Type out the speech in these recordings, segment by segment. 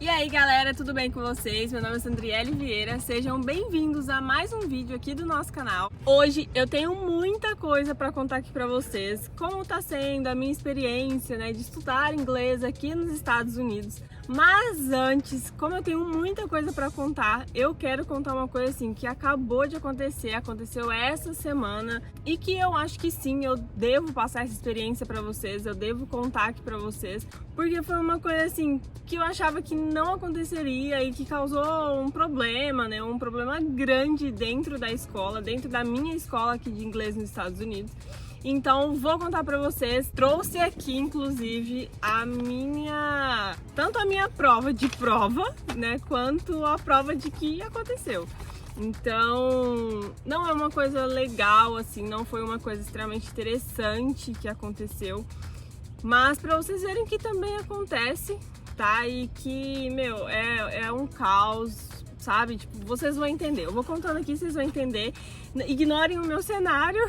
E aí galera, tudo bem com vocês? Meu nome é Sandriele Vieira, sejam bem-vindos a mais um vídeo aqui do nosso canal. Hoje eu tenho muita coisa para contar aqui para vocês, como tá sendo a minha experiência, né, de estudar inglês aqui nos Estados Unidos. Mas antes, como eu tenho muita coisa para contar, eu quero contar uma coisa assim que acabou de acontecer, aconteceu essa semana e que eu acho que sim, eu devo passar essa experiência para vocês, eu devo contar aqui para vocês, porque foi uma coisa assim que eu achava que não aconteceria e que causou um problema, né, um problema grande dentro da escola, dentro da minha escola aqui de inglês nos Estados Unidos. Então vou contar pra vocês, trouxe aqui inclusive tanto a minha prova de prova, né, quanto a prova de que aconteceu. Então não é uma coisa legal assim, não foi uma coisa extremamente interessante que aconteceu, mas pra vocês verem que também acontece, tá? E que, meu, é um caos, sabe? Tipo, vocês vão entender. Eu vou contando aqui, vocês vão entender. Ignorem o meu cenário.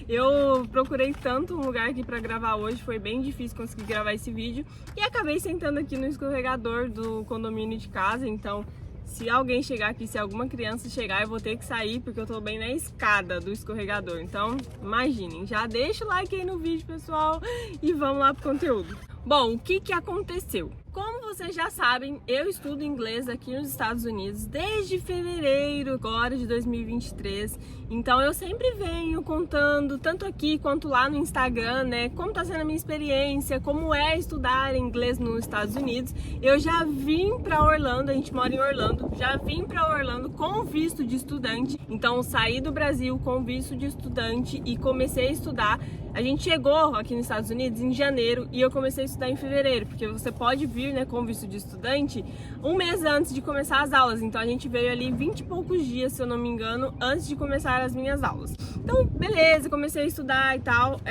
Eu procurei tanto um lugar aqui pra gravar hoje, foi bem difícil conseguir gravar esse vídeo. E acabei sentando aqui no escorregador do condomínio de casa, então se alguém chegar aqui, se alguma criança chegar, eu vou ter que sair porque eu tô bem na escada do escorregador. Então, imaginem. Já deixa o like aí no vídeo, pessoal, e vamos lá pro conteúdo. Bom, o que aconteceu? Como vocês já sabem, eu estudo inglês aqui nos Estados Unidos desde fevereiro agora de 2023. Então eu sempre venho contando, tanto aqui quanto lá no Instagram, né, como tá sendo a minha experiência, como é estudar inglês nos Estados Unidos. Eu já vim para Orlando, a gente mora em Orlando, já vim para Orlando com visto de estudante. Então saí do Brasil com visto de estudante e comecei a estudar. A gente chegou aqui nos Estados Unidos em janeiro e eu comecei a estudar em fevereiro, porque você pode vir, né, com visto de estudante um mês antes de começar as aulas. Então a gente veio ali 20 e poucos dias, se eu não me engano, antes de começar as minhas aulas. Então, beleza, comecei a estudar e tal,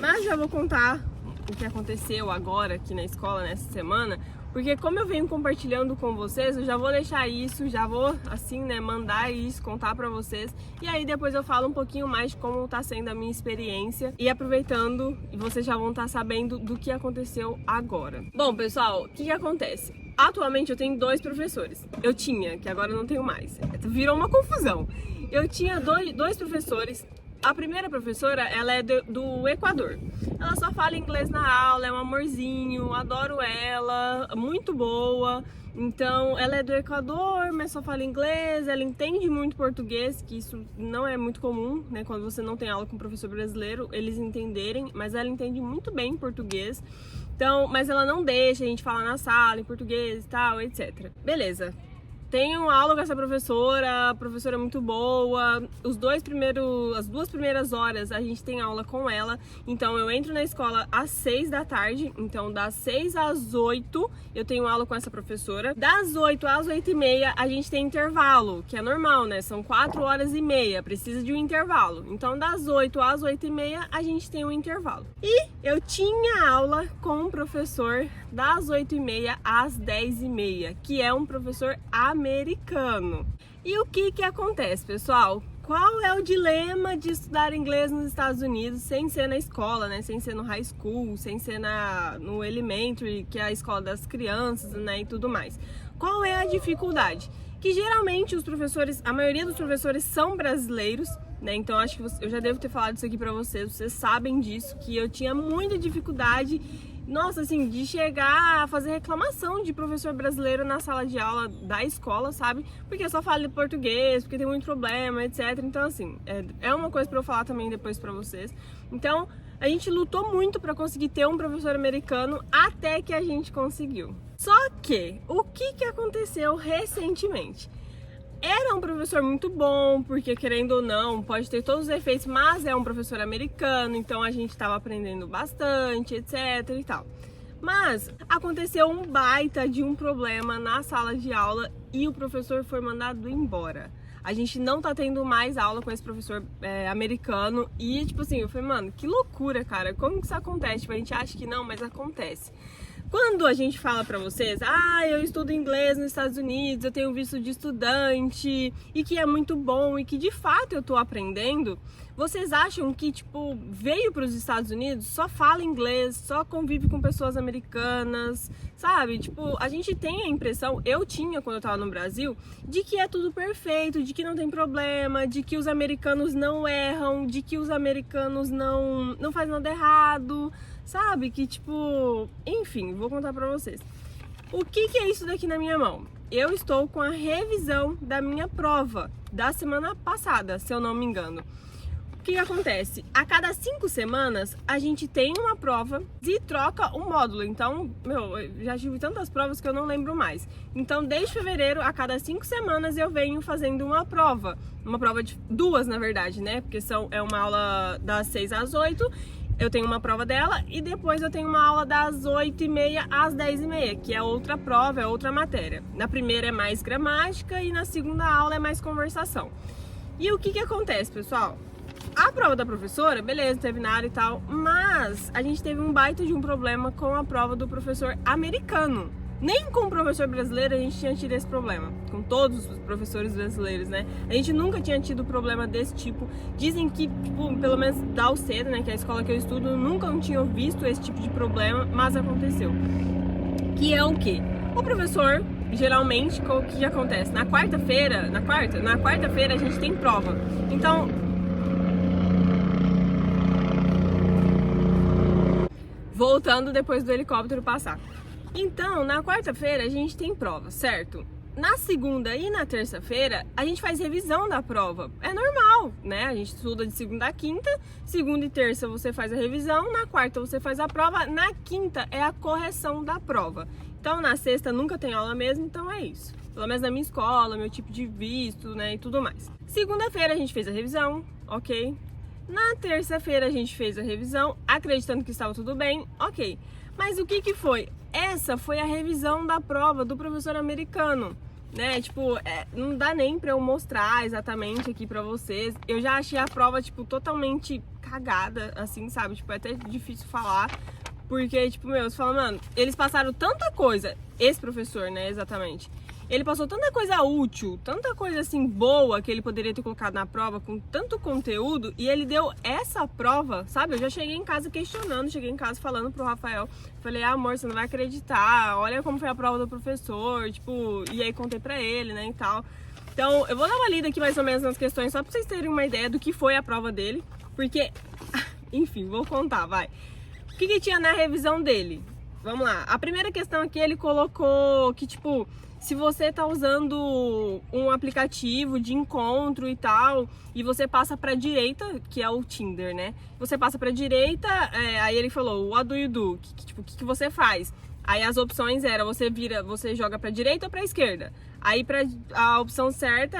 mas já vou contar o que aconteceu agora aqui na escola nessa semana, porque como eu venho compartilhando com vocês, eu já vou deixar isso, já vou assim, né, mandar isso, contar pra vocês, e aí depois eu falo um pouquinho mais de como tá sendo a minha experiência, e aproveitando, vocês já vão estar sabendo do que aconteceu agora. Bom, pessoal, o que acontece? Atualmente eu tenho dois professores. Eu tinha, que agora não tenho mais. Virou uma confusão. Eu tinha dois professores. A primeira professora, ela é do Equador. Ela só fala inglês na aula, é um amorzinho, adoro ela, muito boa. Então, ela é do Equador, mas só fala inglês, ela entende muito português, que isso não é muito comum, né? Quando você não tem aula com um professor brasileiro, eles entenderem, mas ela entende muito bem português. Então, mas ela não deixa a gente falar na sala em português e tal, etc. Beleza. Tenho aula com essa professora, a professora é muito boa. As duas primeiras horas a gente tem aula com ela. Então eu entro na escola às 6 da tarde, então das 6 às 8 eu tenho aula com essa professora. Das 8 às 8h30 a gente tem intervalo, que é normal, né? São 4 horas e meia, precisa de um intervalo. Então das 8 às 8h30 a gente tem um intervalo. E eu tinha aula com um professor das 8h30 às 10h30, que é um professor americano. E o que acontece, pessoal? Qual é o dilema de estudar inglês nos Estados Unidos sem ser na escola, né? Sem ser no high school, sem ser no elementary, que é a escola das crianças, né? E tudo mais. Qual é a dificuldade? Que geralmente os professores, a maioria dos professores são brasileiros, né? Então acho que eu já devo ter falado isso aqui pra vocês sabem disso, que eu tinha muita dificuldade, nossa, assim, de chegar a fazer reclamação de professor brasileiro na sala de aula da escola, sabe? Porque eu só falo português, porque tem muito problema, etc. Então, assim, é uma coisa pra eu falar também depois pra vocês. Então, a gente lutou muito pra conseguir ter um professor americano até que a gente conseguiu. Só que, o que aconteceu recentemente? Era um professor muito bom, porque querendo ou não, pode ter todos os efeitos, mas é um professor americano, então a gente estava aprendendo bastante, etc e tal. Mas aconteceu um baita de um problema na sala de aula e o professor foi mandado embora. A gente não tá tendo mais aula com esse professor americano e, tipo assim, eu falei, mano, que loucura, cara, como que isso acontece? Tipo, a gente acha que não, mas acontece. Quando a gente fala pra vocês, eu estudo inglês nos Estados Unidos, eu tenho visto de estudante e que é muito bom e que de fato eu tô aprendendo, Vocês acham que, tipo, veio para os Estados Unidos, só fala inglês, só convive com pessoas americanas, sabe? Tipo, a gente tem a impressão, eu tinha quando eu tava no Brasil, de que é tudo perfeito, de que não tem problema, de que os americanos não erram, de que os americanos não fazem nada errado, sabe? Que, tipo, enfim, vou contar pra vocês. O que é isso daqui na minha mão? Eu estou com a revisão da minha prova da semana passada, se eu não me engano. O que acontece? A cada 5 semanas a gente tem uma prova e troca o módulo. Então, eu já tive tantas provas que eu não lembro mais. Então, desde fevereiro, a cada 5 semanas eu venho fazendo uma prova de 2, na verdade, né? Porque é uma aula das 6 às 8. Eu tenho uma prova dela e depois eu tenho uma aula das 8h30 às 10h30, que é outra prova, é outra matéria. Na primeira é mais gramática e na segunda aula é mais conversação. E o que acontece, pessoal? A prova da professora, beleza, teve nada e tal, mas a gente teve um baita de um problema com a prova do professor americano. Nem com o professor brasileiro a gente tinha tido esse problema, com todos os professores brasileiros, né? A gente nunca tinha tido problema desse tipo. Dizem que, tipo, pelo menos da UCEDA, né, que é a escola que eu estudo, nunca não tinham visto esse tipo de problema, mas aconteceu. Que é o quê? O professor, geralmente, o que acontece? Na quarta-feira a gente tem prova. Então, voltando depois do helicóptero passar. Então, na quarta-feira a gente tem prova, certo? Na segunda e na terça-feira a gente faz revisão da prova. É normal, né? A gente estuda de segunda a quinta, segunda e terça você faz a revisão, na quarta você faz a prova, na quinta é a correção da prova. Então, na sexta nunca tem aula mesmo, então é isso. Pelo menos na minha escola, meu tipo de visto, né, e tudo mais. Segunda-feira a gente fez a revisão, ok? Na terça-feira a gente fez a revisão, acreditando que estava tudo bem, ok. Mas o que foi? Essa foi a revisão da prova do professor americano, né? Tipo, não dá nem pra eu mostrar exatamente aqui pra vocês. Eu já achei a prova, tipo, totalmente cagada, assim, sabe? Tipo, é até difícil falar, porque, tipo, você fala, mano, eles passaram tanta coisa, esse professor, né, exatamente. Ele passou tanta coisa útil, tanta coisa assim boa que ele poderia ter colocado na prova com tanto conteúdo e ele deu essa prova, sabe? Eu já cheguei em casa questionando, cheguei em casa falando pro Rafael, falei, amor, você não vai acreditar, olha como foi a prova do professor, tipo, e aí contei pra ele, né, e tal. Então, eu vou dar uma lida aqui mais ou menos nas questões só pra vocês terem uma ideia do que foi a prova dele, porque, enfim, vou contar, vai. O que tinha na revisão dele? Vamos lá. A primeira questão aqui, ele colocou que, tipo, se você tá usando um aplicativo de encontro e tal, e você passa pra direita, que é o Tinder, né? Você passa pra direita, aí ele falou, what do you do? Tipo, o que você faz? Aí as opções eram, você joga pra direita ou pra esquerda? Aí a opção certa,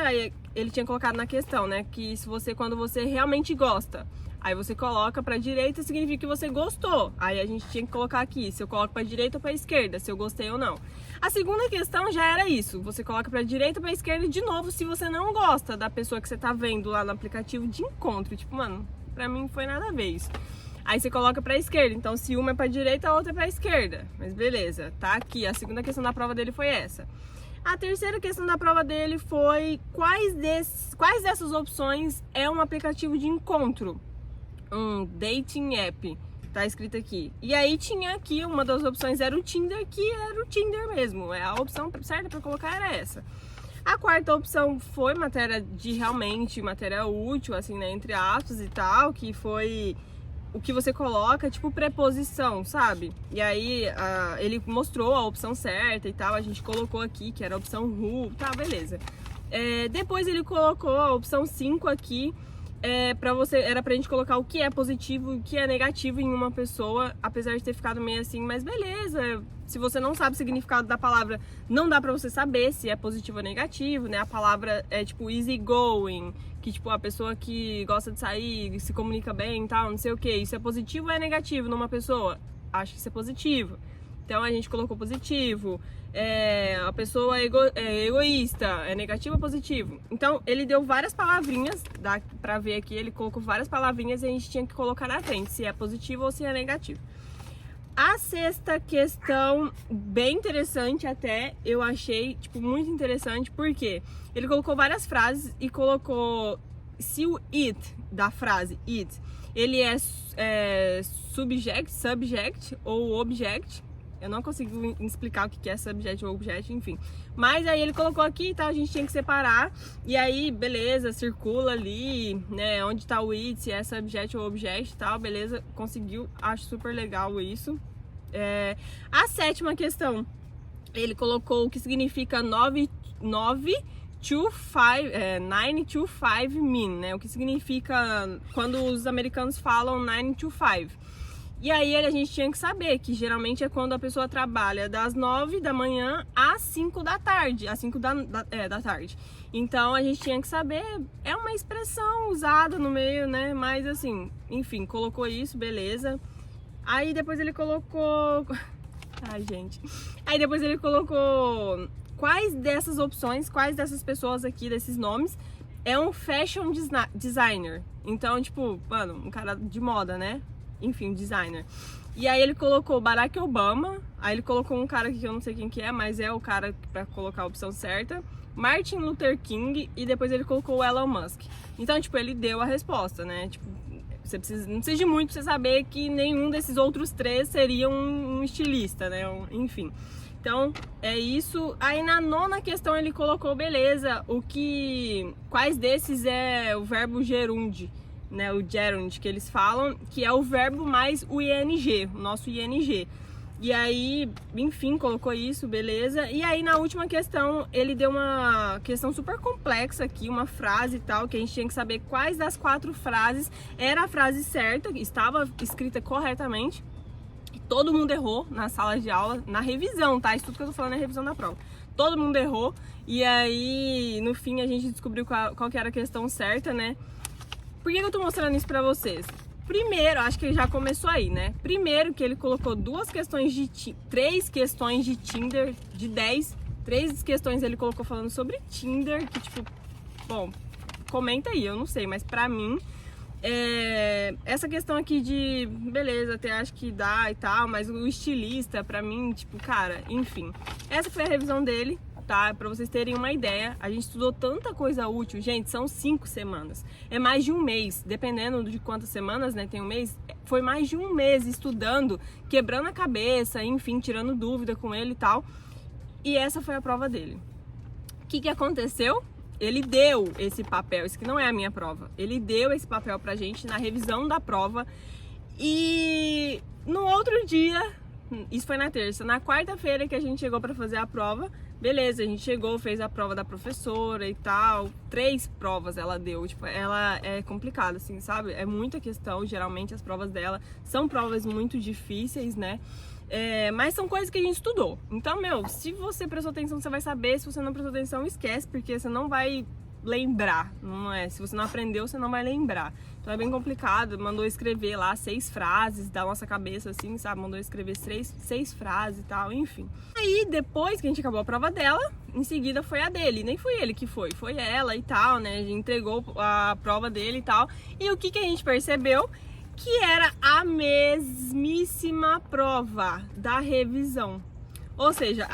ele tinha colocado na questão, né? Que quando você realmente gosta, aí você coloca pra direita, significa que você gostou. Aí a gente tinha que colocar aqui, se eu coloco pra direita ou pra esquerda, se eu gostei ou não. A segunda questão já era isso, você coloca pra direita ou pra esquerda de novo se você não gosta da pessoa que você tá vendo lá no aplicativo de encontro. Tipo, mano, pra mim não foi nada a ver isso. Aí você coloca pra esquerda, então se uma é pra direita, a outra é pra esquerda. Mas beleza, tá aqui, a segunda questão da prova dele foi essa. A terceira questão da prova dele foi quais dessas opções é um aplicativo de encontro? Um dating app, tá escrito aqui. E aí tinha aqui, uma das opções era o Tinder, que era o Tinder mesmo. A opção certa pra colocar era essa. A quarta opção foi matéria útil, assim, né, entre aspas e tal, que foi o que você coloca, tipo preposição, sabe? E aí ele mostrou a opção certa e tal, a gente colocou aqui, que era a opção who, tá, beleza. Depois ele colocou a opção 5 aqui, era pra gente colocar o que é positivo e o que é negativo em uma pessoa, apesar de ter ficado meio assim, mas beleza, se você não sabe o significado da palavra, não dá pra você saber se é positivo ou negativo, né? A palavra é tipo easy going, que tipo, a pessoa que gosta de sair, se comunica bem e tal, não sei o que, isso é positivo ou é negativo numa pessoa? Acho que isso é positivo. Então a gente colocou positivo. A pessoa é egoísta, é negativo ou positivo? Então ele deu várias palavrinhas, dá pra ver aqui, ele colocou várias palavrinhas e a gente tinha que colocar na frente, se é positivo ou se é negativo. A sexta questão, bem interessante até, eu achei, tipo, muito interessante, porque ele colocou várias frases e colocou se o it da frase it, ele é subject ou object. Eu não consigo explicar o que é subject ou object, enfim. Mas aí ele colocou aqui, tá? A gente tinha que separar. E aí, beleza, circula ali, né? Onde tá o it, se é subject ou object e tal, beleza, conseguiu. Acho super legal isso. A sétima questão, ele colocou o que significa 9 to 5 mean, né? O que significa quando os americanos falam 9 to 5. E aí a gente tinha que saber que geralmente é quando a pessoa trabalha das 9 da manhã às 5 da tarde, às 5 da tarde. Então a gente tinha que saber, é uma expressão usada no meio, né? Mas assim, enfim, colocou isso, beleza. Aí depois ele colocou... Ai, gente. Aí depois ele colocou quais dessas opções, quais dessas pessoas aqui, desses nomes, é um fashion designer. Então, tipo, mano, um cara de moda, né? Enfim, designer. E aí ele colocou Barack Obama, aí ele colocou um cara aqui que eu não sei quem que é, mas é o cara pra colocar a opção certa, Martin Luther King, e depois ele colocou o Elon Musk. Então, tipo, ele deu a resposta, né? Tipo, não precisa de muito pra você saber que nenhum desses outros três seria um estilista, né? Enfim. Então, é isso. Aí na nona questão ele colocou, beleza, quais desses é o verbo gerunde, né, o gerund que eles falam, que é o verbo mais o ing, o nosso ing. E aí, enfim, colocou isso, beleza. E aí na última questão, ele deu uma questão super complexa aqui, uma frase e tal, que a gente tinha que saber quais das 4 frases era a frase certa, estava escrita corretamente. E todo mundo errou na sala de aula, na revisão, tá? Isso tudo que eu tô falando é revisão da prova. Todo mundo errou, e aí, no fim, a gente descobriu qual que era a questão certa, né? Por que eu tô mostrando isso pra vocês? Primeiro, acho que já começou aí, né? Primeiro que ele colocou 3 questões de Tinder, de 10. 3 questões ele colocou falando sobre Tinder, que tipo, bom, comenta aí, eu não sei, mas pra mim, essa questão aqui de, beleza, até acho que dá e tal, mas o estilista, pra mim, tipo, cara, enfim. Essa foi a revisão dele. Tá? Pra vocês terem uma ideia, a gente estudou tanta coisa útil, gente, são 5 semanas. É mais de um mês, dependendo de quantas semanas, né, tem um mês, foi mais de um mês estudando, quebrando a cabeça, enfim, tirando dúvida com ele e tal. E essa foi a prova dele. O que aconteceu? Ele deu esse papel, isso que não é a minha prova, ele deu esse papel pra gente na revisão da prova e no outro dia, isso foi na terça, na quarta-feira que a gente chegou pra fazer a prova, beleza, a gente chegou, fez a prova da professora e tal, 3 provas ela deu, tipo, ela é complicada, assim, sabe? É muita questão, geralmente as provas dela são provas muito difíceis, né? Mas são coisas que a gente estudou. Então, se você prestou atenção, você vai saber, se você não prestou atenção, esquece, porque você não vai lembrar, não é? Se você não aprendeu, você não vai lembrar. Então é bem complicado, mandou escrever lá 6 frases da nossa cabeça, assim, sabe? Mandou escrever 6 frases e tal, enfim. Aí, depois que a gente acabou a prova dela, em seguida foi a dele. Nem foi ele que foi ela e tal, né? A gente entregou a prova dele e tal. E o que a gente percebeu? Que era a mesmíssima prova da revisão. Ou seja,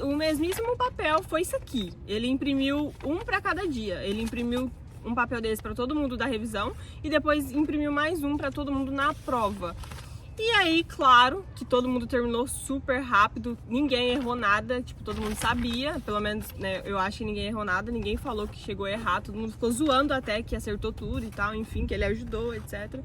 o mesmíssimo papel foi isso aqui. Ele imprimiu um para cada dia. Ele imprimiu um papel desse para todo mundo da revisão e depois imprimiu mais um para todo mundo na prova. E aí, claro, que todo mundo terminou super rápido, ninguém errou nada, tipo, todo mundo sabia, pelo menos, né, eu acho que ninguém errou nada, ninguém falou que chegou a errar, todo mundo ficou zoando até que acertou tudo e tal, enfim, que ele ajudou, etc.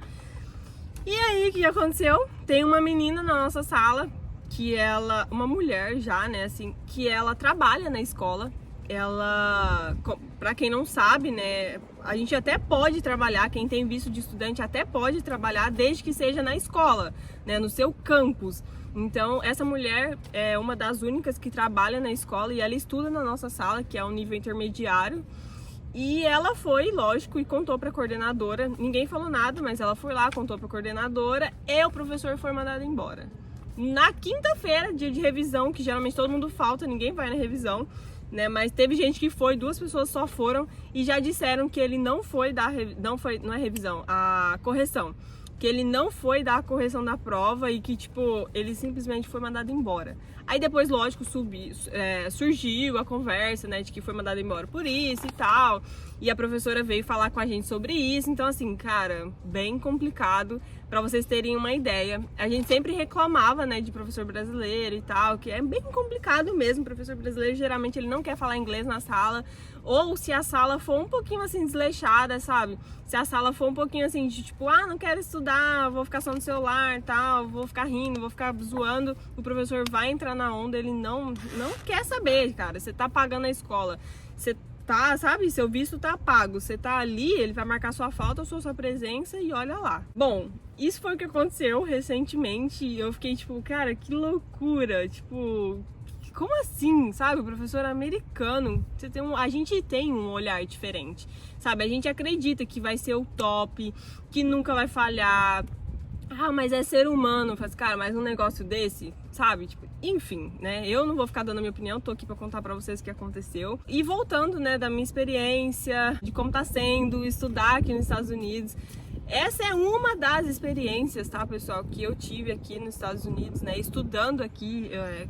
E aí, o que aconteceu? Tem uma menina na nossa sala, que ela, uma mulher já, né, assim, que ela trabalha na escola. Ela, pra quem não sabe, né, a gente até pode trabalhar, quem tem visto de estudante até pode trabalhar desde que seja na escola, né, no seu campus. Então, essa mulher é uma das únicas que trabalha na escola e ela estuda na nossa sala, que é o nível intermediário. E ela foi, lógico, e contou pra coordenadora, ninguém falou nada, mas ela foi lá, contou pra coordenadora e o professor foi mandado embora. Na quinta-feira, dia de revisão, que geralmente todo mundo falta, ninguém vai na revisão, né? Mas teve gente que foi, 2 pessoas só foram e já disseram que ele não é revisão, a correção. que ele não foi dar a correção da prova e que, tipo, ele simplesmente foi mandado embora. Aí depois, lógico, surgiu a conversa, né, de que foi mandado embora por isso e tal. E a professora veio falar com a gente sobre isso. Então, assim, cara, bem complicado. Pra vocês terem uma ideia, a gente sempre reclamava, né, de professor brasileiro e tal, que é bem complicado mesmo. Professor brasileiro, geralmente, ele não quer falar inglês na sala. Ou se a sala for um pouquinho, assim, desleixada, sabe? Se a sala for um pouquinho, assim, de tipo, ah, não quero estudar, vou ficar só no celular e tal, vou ficar rindo, vou ficar zoando, o professor vai entrar na onda, ele não quer saber, cara. Você tá pagando a escola, você tá, sabe, seu visto tá pago, você tá ali, ele vai marcar sua falta, sua presença e olha lá. Bom, isso foi o que aconteceu recentemente e eu fiquei tipo, cara, que loucura, tipo, como assim, sabe, o professor americano, a gente tem um olhar diferente, sabe, a gente acredita que vai ser o top, que nunca vai falhar. Ah, mas é ser humano. Faz, cara, mas um negócio desse, sabe? Tipo, enfim, né? Eu não vou ficar dando a minha opinião, tô aqui pra contar pra vocês o que aconteceu. E voltando, né, da minha experiência, de como tá sendo estudar aqui nos Estados Unidos. Essa é uma das experiências, tá, pessoal, que eu tive aqui nos Estados Unidos, né, estudando aqui,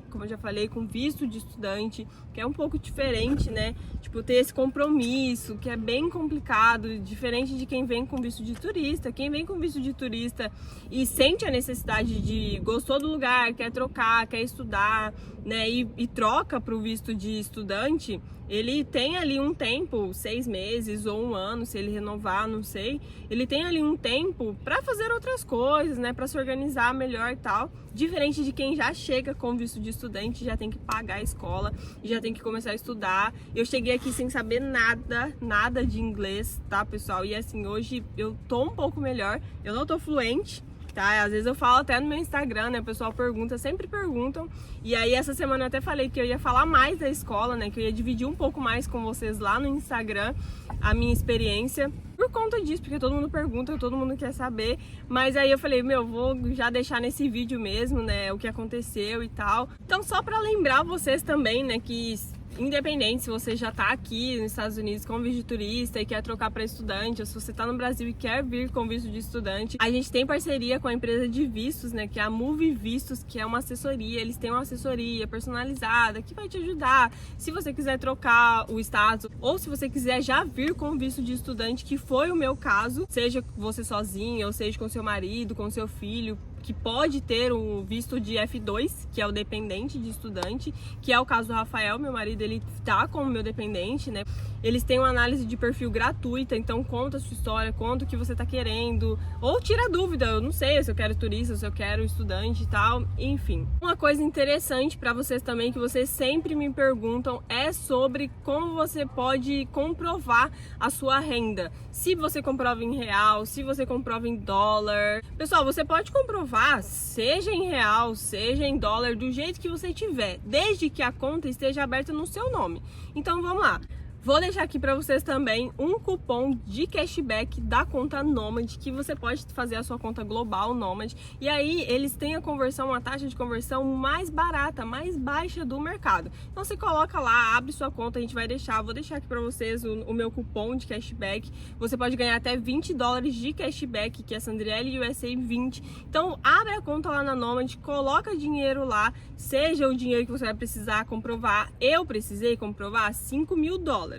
como eu já falei, com visto de estudante, que é um pouco diferente, né, tipo, ter esse compromisso, que é bem complicado, diferente de quem vem com visto de turista. Quem vem com visto de turista e sente a necessidade de, gostou do lugar, quer trocar, quer estudar, né, e troca pro visto de estudante, ele tem ali um tempo, 6 meses ou 1 ano, se ele renovar, não sei. Ele tem ali um tempo para fazer outras coisas, né, para se organizar melhor e tal. Diferente de quem já chega com visto de estudante, já tem que pagar a escola, já tem que começar a estudar. Eu cheguei aqui sem saber nada de inglês, tá, pessoal? E assim, hoje eu tô um pouco melhor, eu não tô fluente, tá? Às vezes eu falo até no meu Instagram, né? O pessoal pergunta, sempre perguntam. E aí essa semana eu até falei que eu ia falar mais da escola, né? Que eu ia dividir um pouco mais com vocês lá no Instagram a minha experiência. Por conta disso, porque todo mundo pergunta, todo mundo quer saber. Mas aí eu falei, meu, vou já deixar nesse vídeo mesmo, né? O que aconteceu e tal. Então só pra lembrar vocês também, né? Que independente se você já tá aqui nos Estados Unidos com visto de turista e quer trocar para estudante, ou se você tá no Brasil e quer vir com visto de estudante, a gente tem parceria com a empresa de vistos, né, que é a Move Vistos, que é uma assessoria. Eles têm uma assessoria personalizada que vai te ajudar se você quiser trocar o status, ou se você quiser já vir com visto de estudante, que foi o meu caso, seja você sozinha, ou seja com seu marido, com seu filho, que pode ter um visto de F2, que é o dependente de estudante, que é o caso do Rafael, meu marido, ele tá com o meu dependente, né? Eles têm uma análise de perfil gratuita, então conta a sua história, conta o que você tá querendo, ou tira dúvida, eu não sei se eu quero turista, se eu quero estudante e tal, enfim. Uma coisa interessante para vocês também, que vocês sempre me perguntam, é sobre como você pode comprovar a sua renda. Se você comprova em real, se você comprova em dólar. Pessoal, você pode comprovar, seja em real, seja em dólar, do jeito que você tiver, desde que a conta esteja aberta no seu nome. Então vamos lá. Vou deixar aqui para vocês também um cupom de cashback da conta Nomad, que você pode fazer a sua conta global Nomad, e aí eles têm a conversão, uma taxa de conversão mais barata, mais baixa do mercado. Então você coloca lá, abre sua conta, vou deixar aqui para vocês o meu cupom de cashback. Você pode ganhar até $20 de cashback, que é Sandriele USA 20. Então abre a conta lá na Nomad, coloca dinheiro lá, seja o dinheiro que você vai precisar comprovar. Eu precisei comprovar $5.000.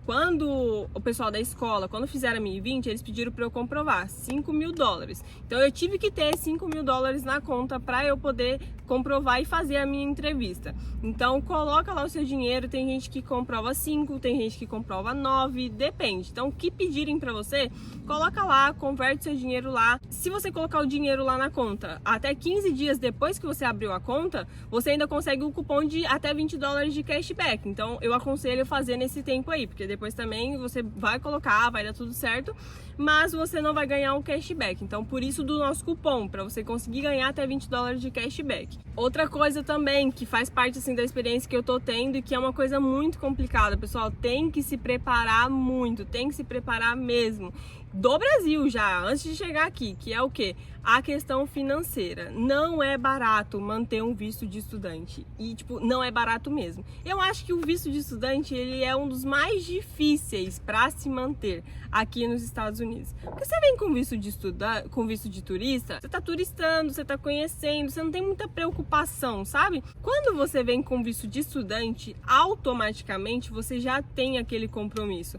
Quando o pessoal da escola, quando fizeram a 1020, eles pediram para eu comprovar $5.000. Então eu tive que ter $5.000 na conta para eu poder comprovar e fazer a minha entrevista. Então coloca lá o seu dinheiro, tem gente que comprova 5, tem gente que comprova 9, depende. Então o que pedirem para você, coloca lá, converte seu dinheiro lá. Se você colocar o dinheiro lá na conta, até 15 dias depois que você abriu a conta, você ainda consegue um cupom de até $20 de cashback. Então eu aconselho fazer nesse tempo aí, porque depois também você vai colocar, vai dar tudo certo, mas você não vai ganhar um cashback. Então por isso do nosso cupom, para você conseguir ganhar até $20 de cashback. Outra coisa também que faz parte assim da experiência que eu tô tendo e que é uma coisa muito complicada, pessoal, tem que se preparar muito, tem que se preparar mesmo. do Brasil já, antes de chegar aqui, que é o quê? A questão financeira. Não é barato manter um visto de estudante. E, tipo, não é barato mesmo. Eu acho que o visto de estudante, ele é um dos mais difíceis para se manter aqui nos Estados Unidos. Porque você vem com visto de estudante, com visto de turista, você tá turistando, você tá conhecendo, você não tem muita preocupação, sabe? Quando você vem com visto de estudante, automaticamente você já tem aquele compromisso.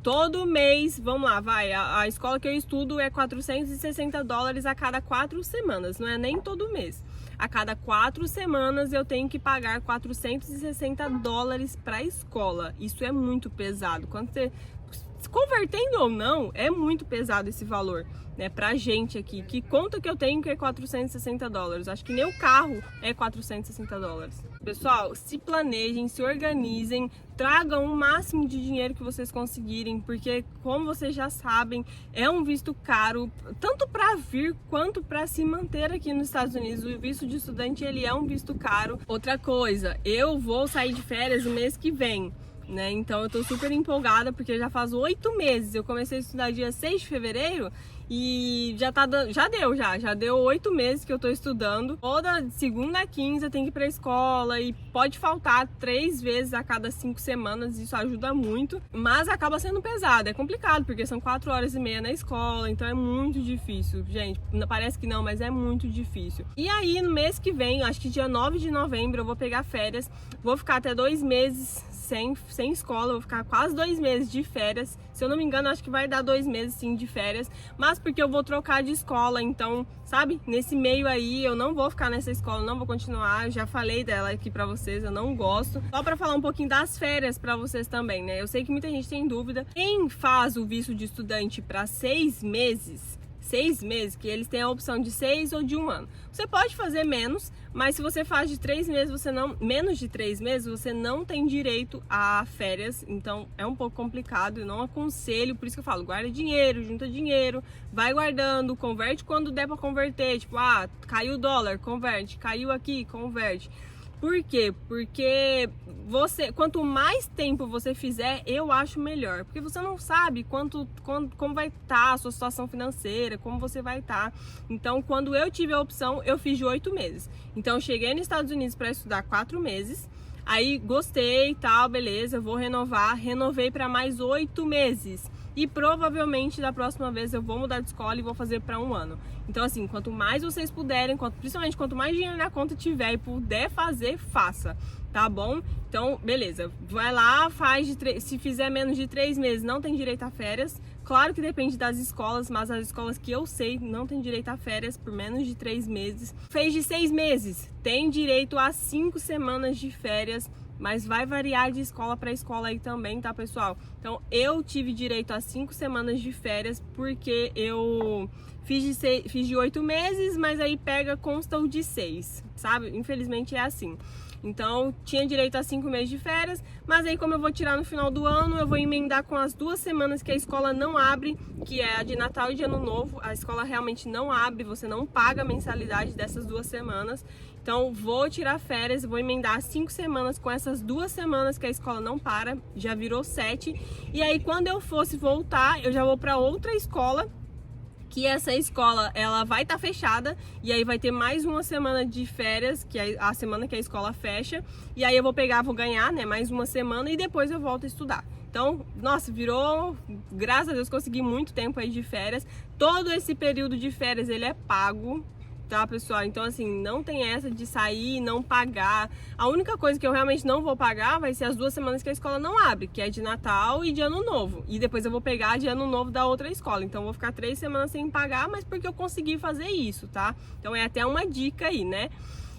Todo mês, vamos lá, vai, a escola que eu estudo é $460 a cada 4 semanas, não é nem todo mês. A cada 4 semanas eu tenho que pagar $460 para a escola. Isso é muito pesado. Quando você, convertendo ou não, é muito pesado esse valor, né, pra gente aqui. Que conta que eu tenho que é $460? Acho que nem o carro é $460. Pessoal, se planejem, se organizem, tragam o máximo de dinheiro que vocês conseguirem, porque, como vocês já sabem, é um visto caro, tanto para vir quanto para se manter aqui nos Estados Unidos. O visto de estudante, ele é um visto caro. Outra coisa, eu vou sair de férias no mês que vem, né? Então eu tô super empolgada, porque já faz 8 meses. Eu comecei a estudar dia 6 de fevereiro e já deu 8 meses que eu tô estudando. Toda segunda a quinta tem que ir pra escola e pode faltar 3 vezes a cada 5 semanas. Isso ajuda muito, mas acaba sendo pesado, é complicado, porque são 4 horas e meia na escola, então é muito difícil, gente. Parece que não, mas é muito difícil. E aí no mês que vem, acho que dia 9 de novembro, eu vou pegar férias, vou ficar até 2 meses sem escola, vou ficar quase 2 meses de férias. Se eu não me engano, acho que vai dar 2 meses sim de férias, mas porque eu vou trocar de escola, então, sabe, nesse meio aí eu não vou ficar nessa escola, não vou continuar. Eu já falei dela aqui pra vocês, eu não gosto. Só pra falar um pouquinho das férias pra vocês também, né? Eu sei que muita gente tem dúvida. Quem faz o visto de estudante pra 6 meses, que eles têm a opção de 6 ou de 1 ano. Você pode fazer menos, mas se você faz de 3 meses, menos de 3 meses, você não tem direito a férias. Então é um pouco complicado, eu não aconselho, por isso que eu falo, guarda dinheiro, junta dinheiro, vai guardando, converte quando der pra converter. Tipo, caiu o dólar, converte, caiu aqui, converte. Por quê? Porque quanto mais tempo você fizer, eu acho melhor. Porque você não sabe como vai estar a sua situação financeira, como você vai estar. Então, quando eu tive a opção, eu fiz de 8 meses. Então, eu cheguei nos Estados Unidos para estudar 4 meses. Aí, gostei e tal, beleza, vou renovar. Renovei para mais 8 meses. E provavelmente da próxima vez eu vou mudar de escola e vou fazer para 1 ano. Então, assim, quanto mais vocês puderem, principalmente quanto mais dinheiro na conta tiver e puder fazer, faça, tá bom? Então, beleza, vai lá, se fizer menos de 3 meses, não tem direito a férias. Claro que depende das escolas, mas as escolas que eu sei não tem direito a férias por menos de 3 meses. Fez de 6 meses, tem direito a 5 semanas de férias. Mas vai variar de escola para escola aí também, tá, pessoal? Então, eu tive direito a 5 semanas de férias, porque eu fiz de 8 meses, mas aí consta o de 6, sabe? Infelizmente é assim. Então, tinha direito a 5 meses de férias, mas aí como eu vou tirar no final do ano, eu vou emendar com as 2 semanas que a escola não abre, que é a de Natal e de Ano Novo. A escola realmente não abre, você não paga a mensalidade dessas 2 semanas. Então, vou tirar férias, vou emendar 5 semanas com essas 2 semanas que a escola não para, já virou 7. E aí, quando eu fosse voltar, eu já vou para outra escola, que essa escola, ela vai estar fechada, e aí vai ter mais 1 semana de férias, que é a semana que a escola fecha, e aí eu vou ganhar, né, mais 1 semana, e depois eu volto a estudar. Então, nossa, graças a Deus, consegui muito tempo aí de férias. Todo esse período de férias, ele é pago, tá, pessoal? Então, assim, não tem essa de sair e não pagar. A única coisa que eu realmente não vou pagar vai ser as 2 semanas que a escola não abre, que é de Natal e de Ano Novo. E depois eu vou pegar de Ano Novo da outra escola. Então, eu vou ficar 3 semanas sem pagar, mas porque eu consegui fazer isso, tá? Então, é até uma dica aí, né?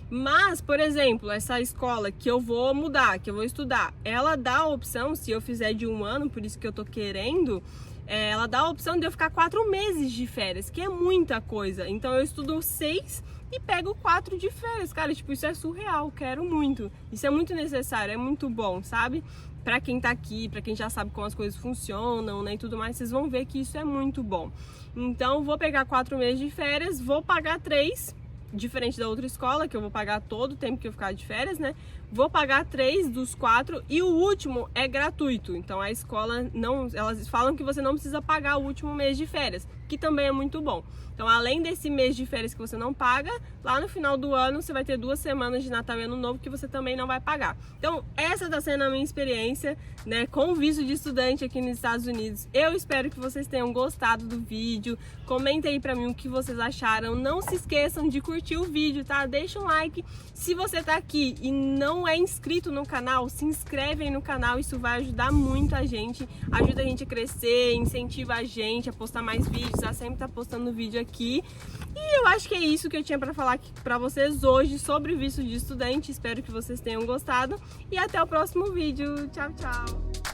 Mas, por exemplo, essa escola que eu vou mudar, que eu vou estudar, ela dá a opção, se eu fizer de 1 ano, por isso que eu tô querendo, ela dá a opção de eu ficar 4 meses de férias, que é muita coisa. Então eu estudo 6 e pego 4 de férias, cara, tipo, isso é surreal, quero muito. Isso é muito necessário, é muito bom, sabe? Pra quem tá aqui, pra quem já sabe como as coisas funcionam, né, e tudo mais, vocês vão ver que isso é muito bom. Então, vou pegar 4 meses de férias, vou pagar 3, diferente da outra escola, que eu vou pagar todo o tempo que eu ficar de férias, né? Vou pagar 3 dos 4 e o último é gratuito. Então a escola não, elas falam que você não precisa pagar o último mês de férias, que também é muito bom. Então, além desse mês de férias que você não paga, lá no final do ano você vai ter 2 semanas de Natal e Ano Novo que você também não vai pagar. Então, essa está sendo a minha experiência, né, com o visto de estudante aqui nos Estados Unidos. Eu espero que vocês tenham gostado do vídeo. Comentem aí pra mim o que vocês acharam. Não se esqueçam de curtir o vídeo, tá? Deixa um like. Se você tá aqui e não é inscrito no canal, se inscreve aí no canal. Isso vai ajudar muito a gente. Ajuda a gente a crescer, incentiva a gente a postar mais vídeos, a sempre estar postando vídeo aqui. E eu acho que é isso que eu tinha pra falar aqui pra vocês hoje sobre visto de estudante. Espero que vocês tenham gostado. E até o próximo vídeo. Tchau, tchau!